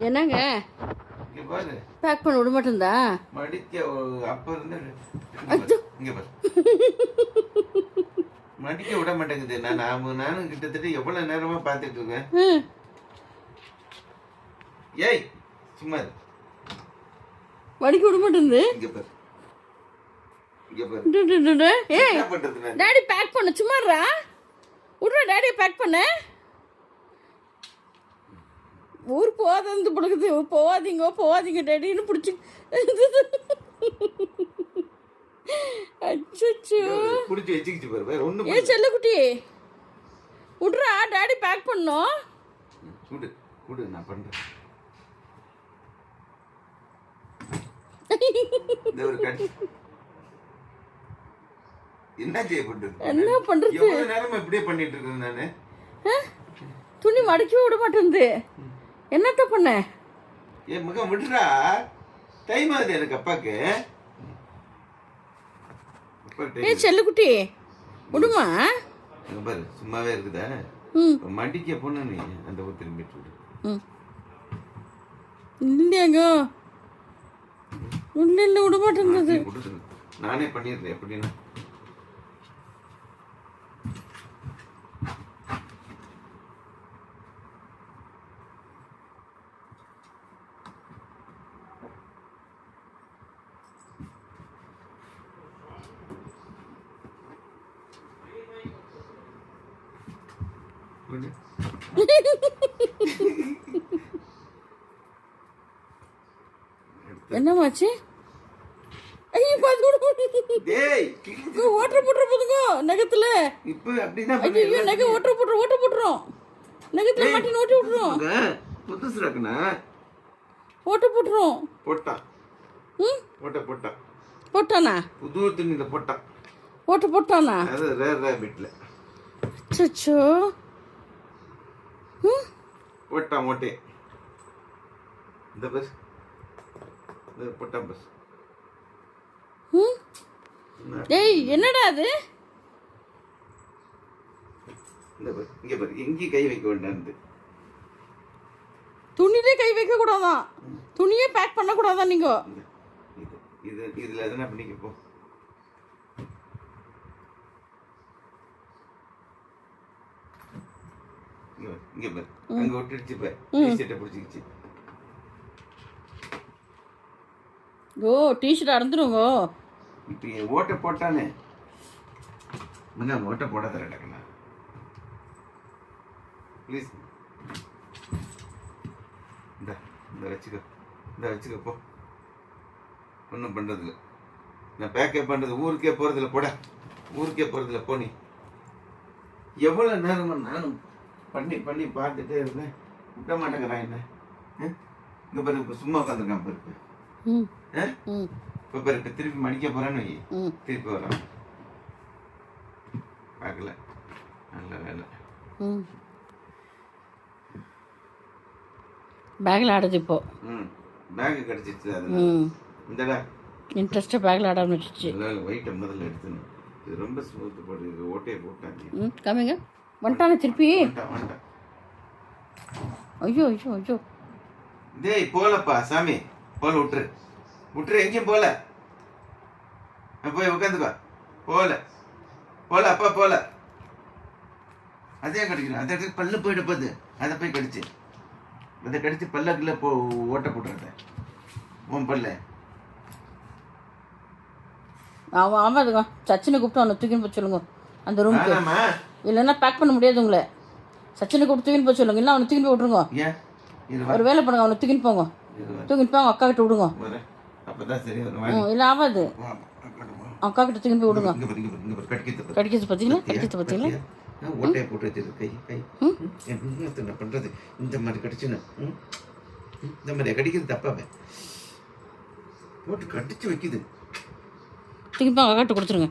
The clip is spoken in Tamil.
என்னங்க பேக் பண்ண விட மாட்டேந்தா மடிக்க அப்ப இருந்து இங்க பாரு மடிக்க விட மாட்டேங்குது. நானும் கிட்டத்தட்ட எவ்வளவு நேரமா பாத்துட்டு இருக்கேன். ஏய் சும்மா மடிக்க விட மாட்டேங்குது. இங்க பாரு ஏய் டாடி பேக் பண்ண சும்மாறா விட்றா டாடி பேக் பண்ண. ஊர் போகாது பிடிக்குது. போகாதீங்க டேடின்னு பிடிச்சி அச்சோ பிடிச்சி வச்சுக்கிச்சு பாரு வேற ஒண்ணு. ஏ செல்லக்குட்டி விட்றா டாடி பேக் பண்ணோம். குடு நான் பண்றேன். இந்த ஒரு கட் என்ன பண்றது எவ்வளவு நேரமா இப்படியே பண்ணிட்டு இருக்கேன் நானு. துணி மடக்கி விட மாட்டேங்குது. என்னத்த பண்ண? ஏ முகம் விடுறா, டைம் ஆகுது எனக்கு அப்பாக்கு. ஏ செல்லக்குட்டி விடுமா பாரு சும்மாவே இருக்குதா. மடிக்க பொண்ணு நீ அந்த ஊர் திரும்பி விடு. இல்லையாங்க இல்லை விட மாட்டேங்குது. நானே பண்ணிடுறேன் எப்படின்னா. என்னமாச்சு? ஐயோ டேய் ஓட்டர் போட்டுற போதுங்க நகத்துல. இப்போ அப்படினா ஐயோ நகை ஓட்டர் போட்டுறோம். நகத்துல மாட்டி ஓட்டி விட்டுறோம். புதுசு ரக்கனா ஓட்டர் போட்டுறோம். போட்டா போட்டா போட்டானா? புது துணியில போட்டா ஓட்டர் போட்டானா? அது ரேர் பிட்ல. சச்சோ போட்டா மோட்டே இந்த பஸ் இந்த போட்டா பஸ். டேய் என்னடா அது? இந்த பஸ் இங்க பாரு, எங்கேயும் கை வைக்க வேண்டாம். துணியிலே கை வைக்க கூடாதான். துணியே பேக் பண்ண கூடாதான். நீங்க இதுல எதனா பண்ணிக்க போ. இங்க பாரு அங்க ஒட்டிடுச்சு பாரு. டி-ஷர்ட்டை பிடிச்சிக்கிச்சு. ஓ டி-ஷர்ட் அறந்துருங்க. இப்போ ஓட்ட போட்டானே முன்ன ஓட்ட போட தரடக்கண்ணா ப்ளீஸ். இந்த வச்சுக்க போ. ஒன்றும் பண்ணுறதில்ல. நான் பேக்கப் பண்ணுறது ஊருக்கே போகிறதில்ல. ஊருக்கே போகிறதில்ல போ. நீ எவ்வளோ நேரமா நானும் பண்ணி பார்த்துட்டே இருந்தேன். விட்ட மாட்டேங்கிறான் என்ன. இங்கே பாரு இப்போ சும்மா உட்காந்துருக்கான் பாரு. இப்போ பாரு இப்போ திருப்பி மடிக்க போகிறான்னு வை. திருப்பி வரான். பார்க்கல. நல்ல வேலை. பேக்கில் ஆடுது இப்போ. பேக்கு கிடச்சிச்சு. அது இந்தடா இன்ட்ரெஸ்ட்டாக பேக்கில் ஆட ஆரம்பிச்சிச்சு. இல்லை வெயிட்டை முதல்ல எடுத்துணும். இது ரொம்ப ஸ்மூத்து போடு. இது ஓட்டையை போட்டாங்க. கம்மிங்க வந்துட்டானே திருப்பி. வந்துட்டான். ஐயோ டேய் போலப்பா சாமி போல. விட்டுரு எங்கேயும் போல. போய் உட்காந்துக்கோ. போல அப்பா போல. அதே கடிக்கணும். அந்த இடத்துக்கு பல்லு போயிட்டு போகுது. அதை போய் கடிச்சு பல்லக்குள்ள ஓட்ட போட்டுறத உன் பல்ல. ஆமாதுங்க சச்சினை கூப்பிட்டு அவனை தூக்கின்னு போய் சொல்லுங்க அந்த ரூமுக்கு. இல்லைன்னா பேக் பண்ண முடியாது உங்களை. சச்சினை கூப்பிட்டு தூக்கின்னு போய் சொல்லுங்க. இல்லை அவனை தூக்கின்னு போய் விட்ருங்க. ஒரு வேலை பண்ணுங்க. அவனை தூக்கின்னு போங்க. அக்கா கிட்ட விடுங்க. இல்லை ஆகாது. அக்கா கிட்ட தூக்கின்னு போய் விடுங்க. கடிக்கிறது பார்த்தீங்களா? ஓட்டையை போட்டு வச்சிருக்கு கை என்ன பண்றது? இந்த மாதிரி கடிச்சுன்னு இந்த மாதிரி கடிக்கிறது தப்பாவே போட்டு கடிச்சு வைக்குது. தூக்கின்னு போய் அக்கா கிட்ட கொடுத்துருங்க.